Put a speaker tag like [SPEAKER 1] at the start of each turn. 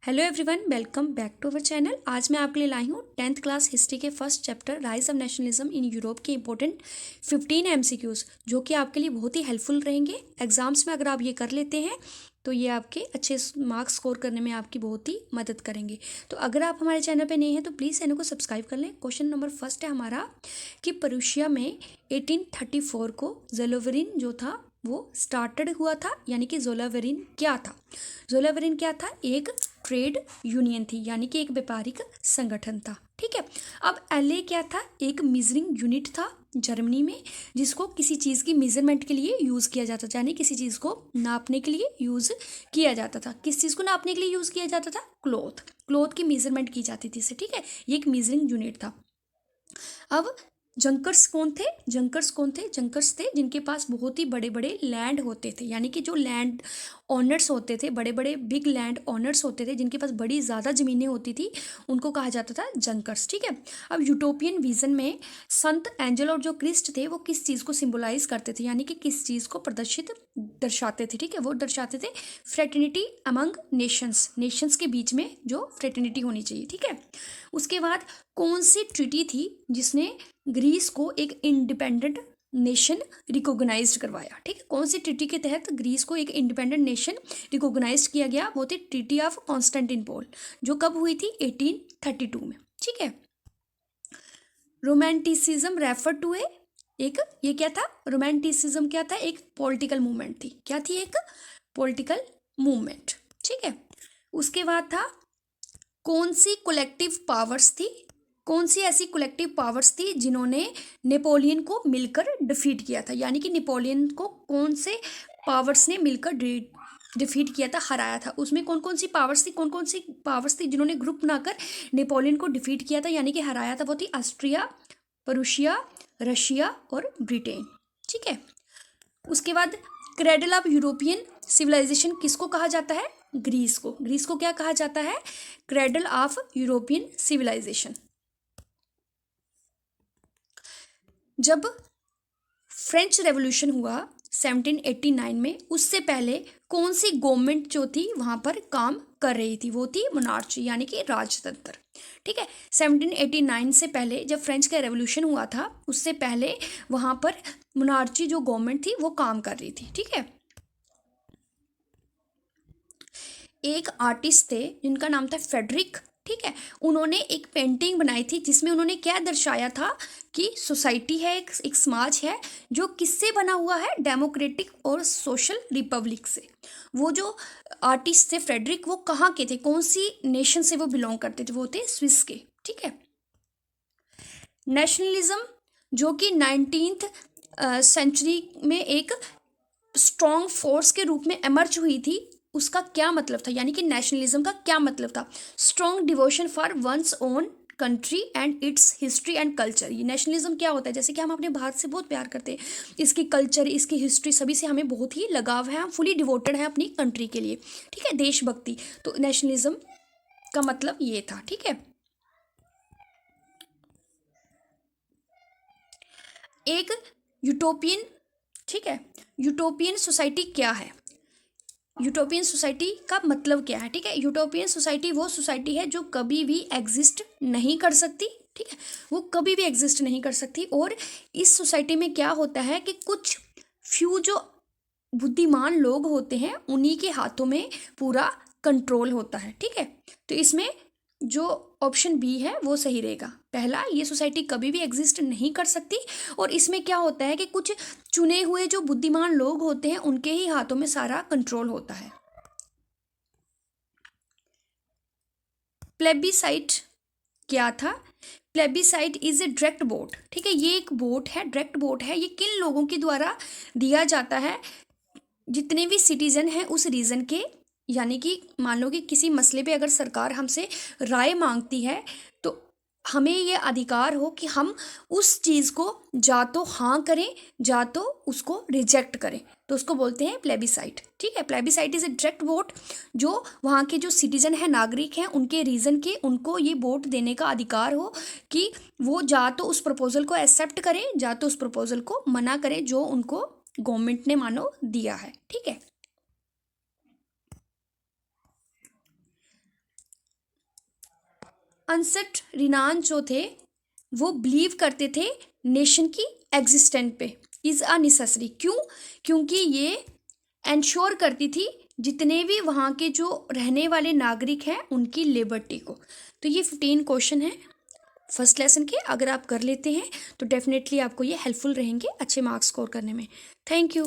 [SPEAKER 1] Hello everyone, welcome back to our channel. आज मैं आपके लिए लाई हूँ 10th क्लास हिस्ट्री के first chapter rise of nationalism in Europe के इंपॉर्टेंट 15 एमसीक्यूज, जो कि आपके लिए बहुत ही हेल्पफुल रहेंगे एग्जाम्स में। अगर आप ये कर लेते हैं तो ये आपके अच्छे मार्क्स स्कोर करने में आपकी बहुत ही मदद करेंगे। तो अगर आप हमारे चैनल पर नए हैं तो प्लीज़ चैनल को सब्सक्राइब कर लें। क्वेश्चन नंबर फर्स्ट है हमारा कि प्रूशिया में 1834 को ज़ोलोवेरिन जो था वो स्टार्टेड हुआ था, यानी कि ज़ोलोवेरिन क्या था? ज़ोलोवेरिन क्या था? एक ट्रेड यूनियन थी, यानी कि एक व्यापारिक संगठन था। ठीक है। अब एलए क्या था? एक मेजरिंग यूनिट था जर्मनी में, जिसको किसी चीज़ की मेजरमेंट के लिए यूज़ किया जाता था, यानी किसी चीज़ को नापने के लिए यूज़ किया जाता था। किस चीज़ को नापने के लिए यूज़ किया जाता था? क्लोथ की मेजरमेंट की जाती थी इससे। ठीक है, ये एक मेजरिंग यूनिट था। अब जंकर्स कौन थे? जंकर्स थे जिनके पास बहुत ही बड़े बड़े लैंड होते थे, यानी कि जो लैंड ऑनर्स होते थे, बड़े बड़े बिग लैंड ऑनर्स होते थे, जिनके पास बड़ी ज़्यादा ज़मीनें होती थी, उनको कहा जाता था जंकर्स। ठीक है। अब यूटोपियन विजन में संत एंजल और जो क्रिस्ट थे वो किस चीज़ को सिंबलाइज करते थे, यानी कि किस चीज़ को दर्शाते थे? ठीक है, वो दर्शाते थे फ्रेटर्निटी अमंग नेशंस के बीच में जो फ्रेटर्निटी होनी चाहिए। ठीक है। उसके बाद कौन सी ट्रीटी थी जिसने ग्रीस को एक इंडिपेंडेंट नेशन रिकॉग्नाइज्ड करवाया? ठीक है, कौन सी ट्रीटी के तहत ग्रीस को एक इंडिपेंडेंट नेशन रिकॉग्नाइज्ड किया गया? वो थी ट्रीटी ऑफ कॉन्स्टेंटिनोपल, जो कब हुई थी? 1832 में। ठीक है। रोमांटिसिज्म रेफर टू एक ये क्या था? रोमांटिसिज्म क्या था? एक पॉलिटिकल मूवमेंट थी। क्या थी? एक पॉलिटिकल मूवमेंट। ठीक है। उसके बाद था कौन सी कलेक्टिव पावर्स थी? कौन सी ऐसी कलेक्टिव पावर्स थी जिन्होंने नेपोलियन को मिलकर डिफीट किया था, यानी कि नेपोलियन को कौन से पावर्स ने मिलकर डिफीट किया था, हराया था? उसमें कौन कौन सी पावर्स थी जिन्होंने ग्रुप बनाकर नेपोलियन को डिफीट किया था, यानी कि हराया था? वो थी ऑस्ट्रिया, प्रूशिया, रशिया और ब्रिटेन। ठीक है। उसके बाद क्रेडल ऑफ यूरोपियन सिविलाइजेशन किसको कहा जाता है? ग्रीस को क्या कहा जाता है? Cradle of European civilisation. जब फ्रेंच रेवोल्यूशन हुआ 1789 में, उससे पहले कौन सी गवर्नमेंट जो थी वहां पर काम कर रही थी? वो थी मोनार्ची, यानी कि राजतंत्र। ठीक है। 1789 से पहले जब फ्रेंच का रेवोल्यूशन हुआ था, उससे पहले वहां पर मोनार्ची जो गवर्नमेंट थी वो काम कर रही थी। ठीक है। एक आर्टिस्ट थे जिनका नाम था फेडरिक। ठीक है। उन्होंने एक पेंटिंग बनाई थी जिसमें उन्होंने क्या दर्शाया था कि सोसाइटी है, एक समाज है जो किससे बना हुआ है? डेमोक्रेटिक और सोशल रिपब्लिक से। वो जो आर्टिस्ट थे फ्रेडरिक, वो कहाँ के थे? कौन सी नेशन से वो बिलोंग करते थे? वो थे स्विस के। ठीक है। नेशनलिज्म जो कि 19th सेंचुरी में एक स्ट्रॉन्ग फोर्स के रूप में एमर्ज हुई थी, उसका क्या मतलब था? यानी कि नेशनलिज्म का क्या मतलब था? Strong devotion for one's own country and it's history and culture. ये नेशनलिज्म क्या होता है? जैसे कि हम अपने भारत से बहुत प्यार करते हैं, इसकी कल्चर, इसकी हिस्ट्री, सभी से हमें बहुत ही लगाव है, हम फुली डिवोटेड हैं अपनी कंट्री के लिए। ठीक है, देशभक्ति। तो नेशनलिज्म का मतलब ये था। ठीक है। एक यूटोपियन, ठीक है, यूटोपियन सोसाइटी क्या है? यूटोपियन सोसाइटी का मतलब क्या है? ठीक है, यूटोपियन सोसाइटी वो सोसाइटी है जो कभी भी एग्जिस्ट नहीं कर सकती। ठीक है, वो कभी भी एग्जिस्ट नहीं कर सकती। और इस सोसाइटी में क्या होता है कि कुछ फ्यू जो बुद्धिमान लोग होते हैं, उन्हीं के हाथों में पूरा कंट्रोल होता है। ठीक है। तो इसमें जो ऑप्शन बी है वो सही रहेगा। पहला, ये सोसाइटी कभी भी एग्जिस्ट नहीं कर सकती। और इसमें क्या होता है कि कुछ चुने हुए जो बुद्धिमान लोग होते हैं, उनके ही हाथों में सारा कंट्रोल होता है। प्लेबिसाइट क्या था? Plebiscite is a direct vote. ठीक है, ये एक वोट है, डायरेक्ट वोट है। ये किन लोगों के द्वारा दिया जाता है? जितने भी सिटीजन हैं उस रीजन के, यानी कि मान लो कि किसी मसले पे अगर सरकार हमसे राय मांगती है, तो हमें ये अधिकार हो कि हम उस चीज़ को जा तो हाँ करें, जा तो उसको रिजेक्ट करें। तो उसको बोलते हैं प्लेबिसाइट। ठीक है, plebiscite is a direct vote. जो वहाँ के जो सिटीजन हैं, नागरिक हैं, उनके रीजन के, उनको ये वोट देने का अधिकार हो कि वो जा तो उस प्रपोजल को एक्सेप्ट करें, जा तो उस प्रपोजल को मना करें जो उनको गवर्नमेंट ने मानो दिया है। ठीक है। अनसट रिनान जो थे वो बिलीव करते थे नेशन की एग्जिस्टेंट पे, इज़ अ नेसेसरी। क्यों? क्योंकि ये एंश्योर करती थी जितने भी वहाँ के जो रहने वाले नागरिक हैं उनकी लिबर्टी को। तो ये 15 क्वेश्चन है फर्स्ट लेसन के, अगर आप कर लेते हैं तो डेफिनेटली आपको ये हेल्पफुल रहेंगे अच्छे मार्क्स स्कोर करने में। Thank you.